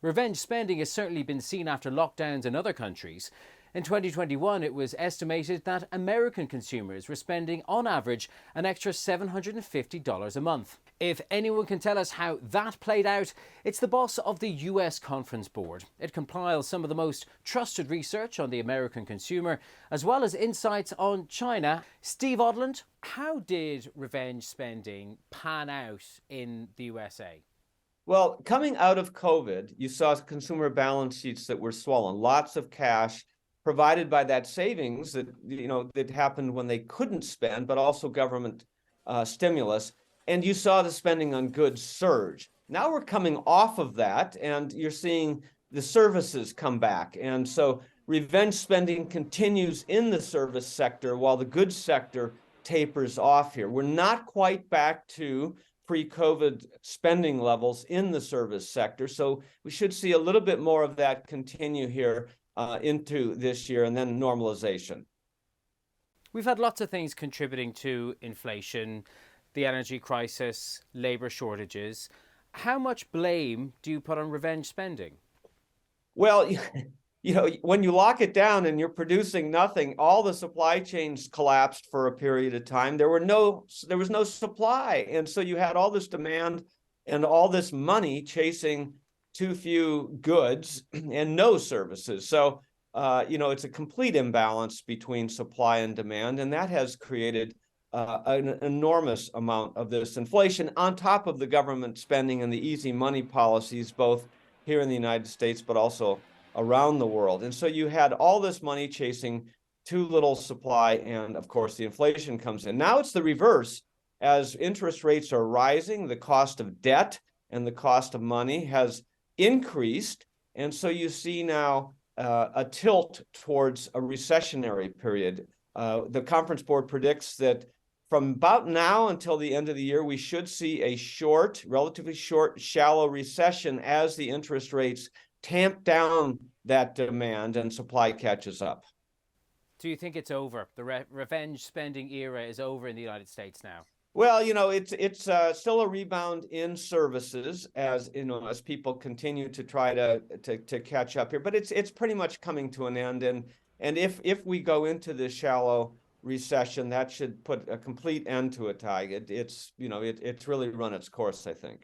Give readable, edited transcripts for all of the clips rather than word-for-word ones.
Revenge spending has certainly been seen after lockdowns in other countries. In 2021, it was estimated that American consumers were spending, on average, an extra $750 a month. If anyone can tell us how that played out, it's the boss of the US Conference Board. It compiles some of the most trusted research on the American consumer, as well as insights on China. Steve Odland, how did revenge spending pan out in the USA? Well, coming out of COVID, you saw consumer balance sheets that were swollen, lots of cash provided by that savings that happened when they couldn't spend, but also government stimulus. And you saw the spending on goods surge. Now we're coming off of that, and you're seeing the services come back. And so revenge spending continues in the service sector while the goods sector tapers off here. We're not quite back to pre-COVID spending levels in the service sector. So we should see a little bit more of that continue here into this year, and then normalization. We've had lots of things contributing to inflation, the energy crisis, labour shortages. How much blame do you put on revenge spending? Well, when you lock it down and you're producing nothing, all the supply chains collapsed for a period of time. There was no supply. And so you had all this demand and all this money chasing too few goods and no services. So, it's a complete imbalance between supply and demand. And that has created an enormous amount of this inflation on top of the government spending and the easy money policies, both here in the United States, but also around the world. And so you had all this money chasing too little supply, and of course the inflation comes in. Now it's the reverse. As interest rates are rising, the cost of debt and the cost of money has increased, and so you see now a tilt towards a recessionary period. The Conference Board predicts that from about now until the end of the year, we should see a relatively short, shallow recession as the interest rates tamp down that demand and supply catches up. Do you think it's over? The revenge spending era is over in the United States now? Well, it's still a rebound in services as people continue to try to catch up here, but it's pretty much coming to an end. And if we go into this shallow recession, that should put a complete end to it, Tig. It's really run its course, I think.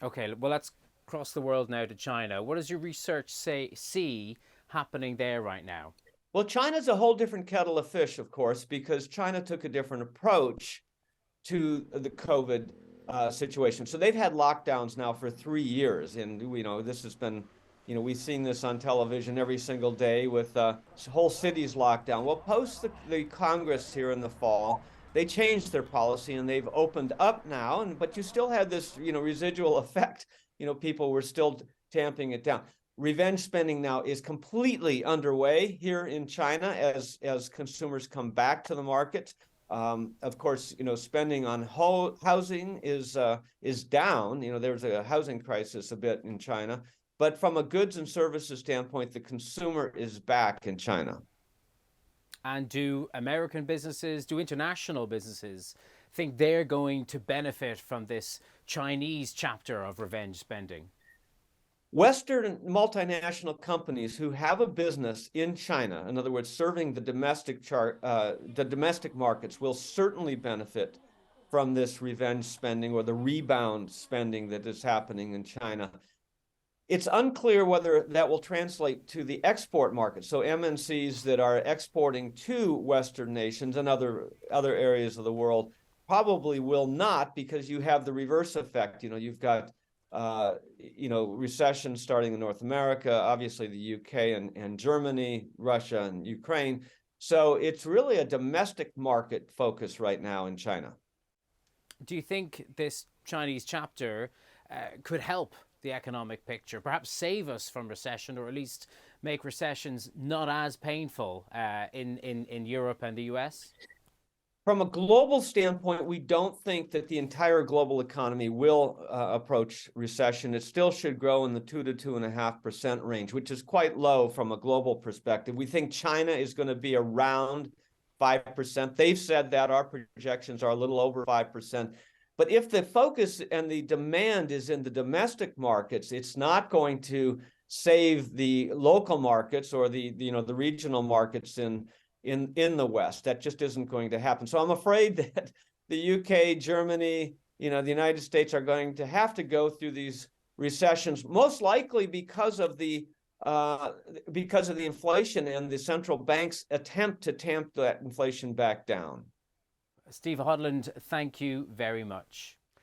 Okay, well, let's cross the world now to China. What does your research see happening there right now? Well, China's a whole different kettle of fish, of course, because China took a different approach to the COVID situation. So they've had lockdowns now for 3 years. And, this has been, we've seen this on television every single day with whole cities locked down. Well, post the Congress here in the fall, they changed their policy and they've opened up now. But you still had this, residual effect. People were still tamping it down. Revenge spending now is completely underway here in China as consumers come back to the market. Of course, spending on housing is down. There's a housing crisis a bit in China, but from a goods and services standpoint, the consumer is back in China. And do international businesses think they're going to benefit from this Chinese chapter of revenge spending? Western multinational companies who have a business in China, in other words, serving the domestic markets, will certainly benefit from this revenge spending or the rebound spending that is happening in China. It's unclear whether that will translate to the export market. So MNCs that are exporting to Western nations and other areas of the world probably will not, because you have the reverse effect. You've got recession starting in North America, obviously the UK and Germany, Russia and Ukraine. So it's really a domestic market focus right now in China. Do you think this Chinese chapter could help the economic picture, perhaps save us from recession, or at least make recessions not as painful in Europe and the US? From a global standpoint, we don't think that the entire global economy will approach recession. It still should grow in the 2 to 2.5% range, which is quite low from a global perspective. We think China is going to be around 5%. They've said that. Our projections are a little over 5%. But if the focus and the demand is in the domestic markets, it's not going to save the local markets or the regional markets in the West. That just isn't going to happen. So I'm afraid that the UK, Germany, the United States are going to have to go through these recessions, most likely because of the inflation and the central bank's attempt to tamp that inflation back down. Steve Odland, thank you very much.